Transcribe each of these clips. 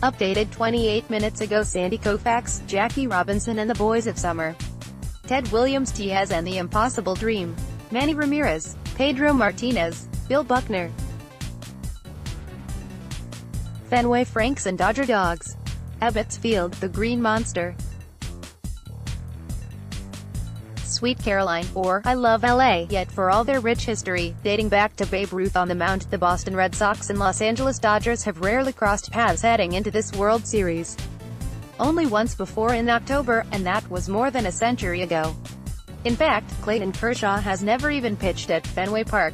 Updated 28 minutes ago. Sandy Koufax, Jackie Robinson and the Boys of Summer. Ted Williams, T.S. and the Impossible Dream. Manny Ramirez, Pedro Martinez, Bill Buckner. Fenway, Franks and Dodger Dogs. Ebbets Field, the Green Monster. Sweet Caroline, or I Love L.A. Yet for all their rich history, dating back to Babe Ruth on the mound, the Boston Red Sox and Los Angeles Dodgers have rarely crossed paths heading into this World Series. Only once before in October, and that was more than a century ago. In fact, Clayton Kershaw has never even pitched at Fenway Park.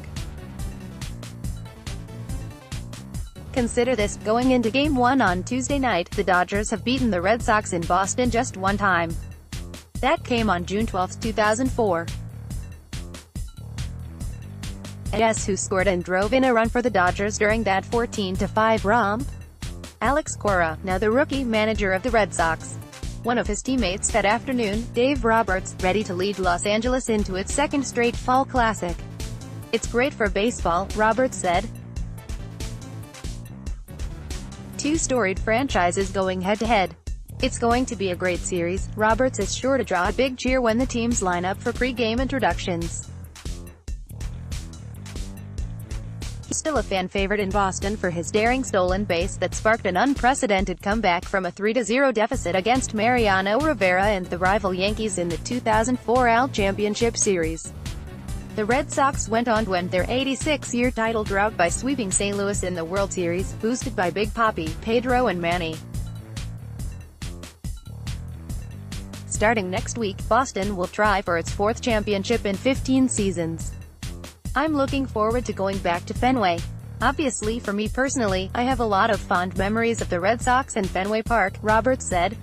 Consider this, going into Game 1 on Tuesday night, the Dodgers have beaten the Red Sox in Boston just one time. That came on June 12, 2004. And guess who scored and drove in a run for the Dodgers during that 14-5 romp? Alex Cora, now the rookie manager of the Red Sox. One of his teammates that afternoon, Dave Roberts, ready to lead Los Angeles into its second straight fall classic. "It's great for baseball," Roberts said. Two storied franchises going head-to-head. "It's going to be a great series." Roberts is sure to draw a big cheer when the teams line up for pre-game introductions. He's still a fan favorite in Boston for his daring stolen base that sparked an unprecedented comeback from a 3-0 deficit against Mariano Rivera and the rival Yankees in the 2004 AL Championship Series. The Red Sox went on to end their 86-year title drought by sweeping St. Louis in the World Series, boosted by Big Papi, Pedro and Manny. Starting next week, Boston will try for its fourth championship in 15 seasons. "I'm looking forward to going back to Fenway. Obviously for me personally, I have a lot of fond memories of the Red Sox and Fenway Park," Roberts said.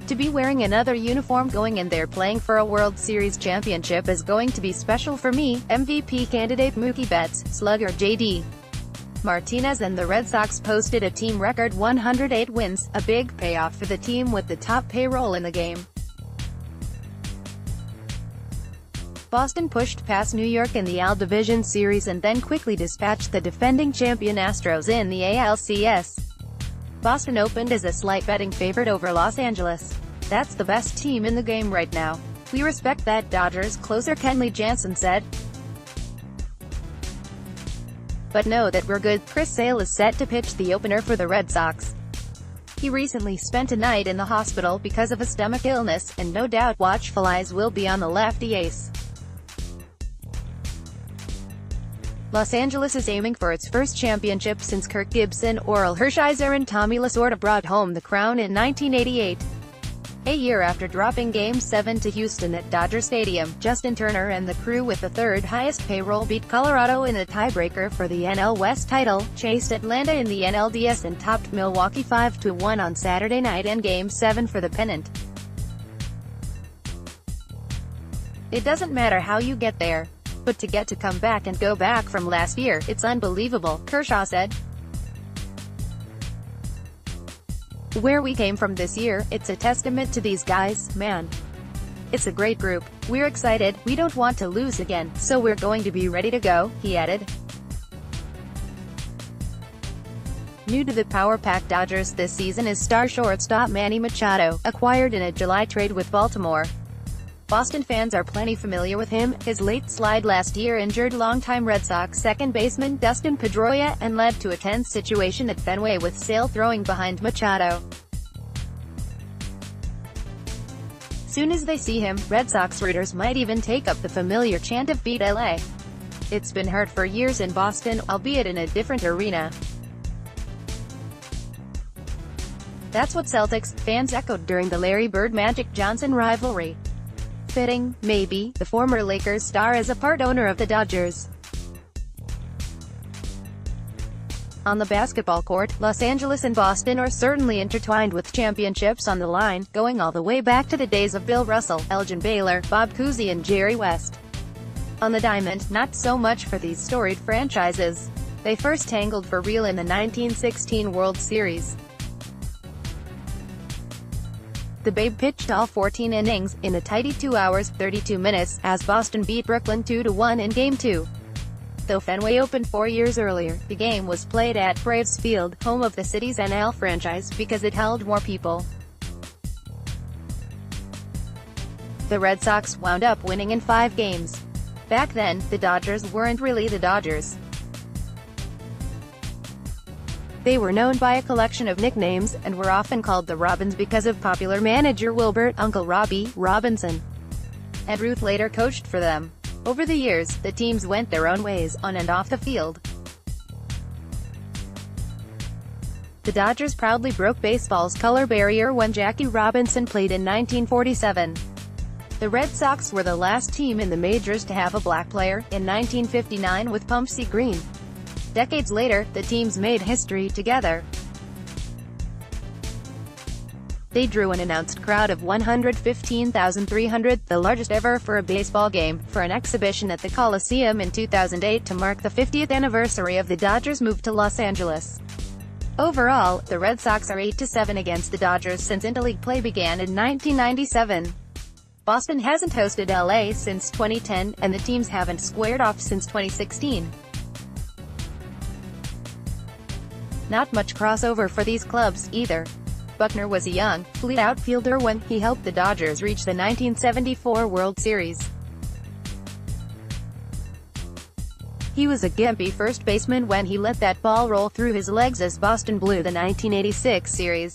"To be wearing another uniform going in there playing for a World Series championship is going to be special for me." MVP candidate Mookie Betts, slugger J.D. Martinez and the Red Sox posted a team record 108 wins, a big payoff for the team with the top payroll in the game. Boston pushed past New York in the AL Division Series and then quickly dispatched the defending champion Astros in the ALCS. Boston opened as a slight betting favorite over Los Angeles. "That's the best team in the game right now. We respect that." Dodgers closer Kenley Jansen said. "But know that we're good." Chris Sale is set to pitch the opener for the Red Sox. He recently spent a night in the hospital because of a stomach illness, and no doubt watchful eyes will be on the lefty ace. Los Angeles is aiming for its first championship since Kirk Gibson, Orel Hershiser and Tommy Lasorda brought home the crown in 1988. A year after dropping Game 7 to Houston at Dodger Stadium, Justin Turner and the crew with the third highest payroll beat Colorado in the tiebreaker for the NL West title, chased Atlanta in the NLDS and topped Milwaukee 5-1 on Saturday night in Game 7 for the pennant. "It doesn't matter how you get there. But to get to come back and go back from last year, it's unbelievable," Kershaw said. "Where we came from this year, it's a testament to these guys, man. It's a great group. We're excited, we don't want to lose again, so we're going to be ready to go," he added. New to the power-packed Dodgers this season is star shortstop Manny Machado, acquired in a July trade with Baltimore. Boston fans are plenty familiar with him. His late slide last year injured longtime Red Sox second baseman Dustin Pedroia, and led to a tense situation at Fenway with Sale throwing behind Machado. Soon as they see him, Red Sox readers might even take up the familiar chant of "Beat L.A." It's been heard for years in Boston, albeit in a different arena. That's what Celtics fans echoed during the Larry Bird-Magic Johnson rivalry. Fitting, maybe, the former Lakers star is a part owner of the Dodgers. On the basketball court, Los Angeles and Boston are certainly intertwined with championships on the line, going all the way back to the days of Bill Russell, Elgin Baylor, Bob Cousy and Jerry West. On the diamond, not so much for these storied franchises. They first tangled for real in the 1916 World Series. The Babe pitched all 14 innings, in a tidy 2 hours, 32 minutes, as Boston beat Brooklyn 2-1 in Game 2. Though Fenway opened 4 years earlier, the game was played at Ebbets Field, home of the city's NL franchise, because it held more people. The Red Sox wound up winning in 5 games. Back then, the Dodgers weren't really the Dodgers. They were known by a collection of nicknames, and were often called the Robins because of popular manager Wilbert "Uncle Robbie" Robinson. And Ruth later coached for them. Over the years, the teams went their own ways, on and off the field. The Dodgers proudly broke baseball's color barrier when Jackie Robinson played in 1947. The Red Sox were the last team in the majors to have a black player, in 1959 with Pumpsie Green. Decades later, the teams made history together. They drew an announced crowd of 115,300, the largest ever for a baseball game, for an exhibition at the Coliseum in 2008 to mark the 50th anniversary of the Dodgers' move to Los Angeles. Overall, the Red Sox are 8-7 against the Dodgers since interleague play began in 1997. Boston hasn't hosted L.A. since 2010, and the teams haven't squared off since 2016. Not much crossover for these clubs, either. Buckner was a young, fleet outfielder when he helped the Dodgers reach the 1974 World Series. He was a gimpy first baseman when he let that ball roll through his legs as Boston blew the 1986 series.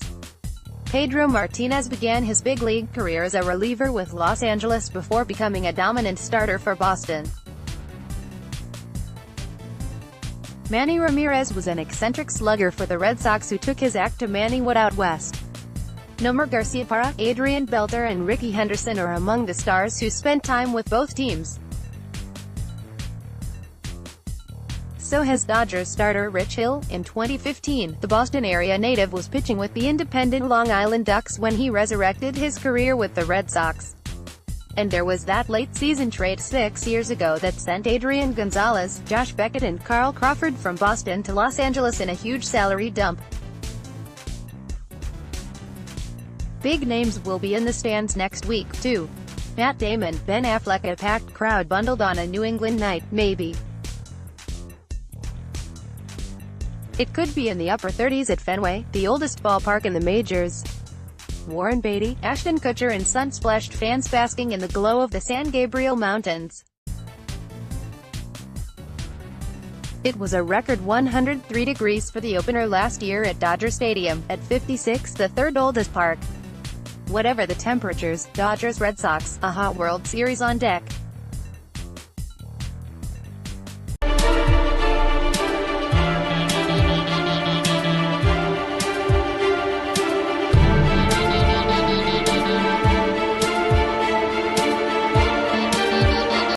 Pedro Martinez began his big league career as a reliever with Los Angeles before becoming a dominant starter for Boston. Manny Ramirez was an eccentric slugger for the Red Sox who took his act to Manny Wood out west. Nomar Garciaparra, Adrian Beltre and Rickey Henderson are among the stars who spent time with both teams. So has Dodgers starter Rich Hill. In 2015, the Boston area native was pitching with the independent Long Island Ducks when he resurrected his career with the Red Sox. And there was that late-season trade 6 years ago that sent Adrian Gonzalez, Josh Beckett and Carl Crawford from Boston to Los Angeles in a huge salary dump. Big names will be in the stands next week, too. Matt Damon, Ben Affleck, a packed crowd bundled on a New England night, maybe. It could be in the upper 30s at Fenway, the oldest ballpark in the majors. Warren Beatty, Ashton Kutcher and sun-splashed fans basking in the glow of the San Gabriel Mountains. It was a record 103 degrees for the opener last year at Dodger Stadium, at 56, the third oldest park. Whatever the temperatures, Dodgers Red Sox, a hot World Series on deck.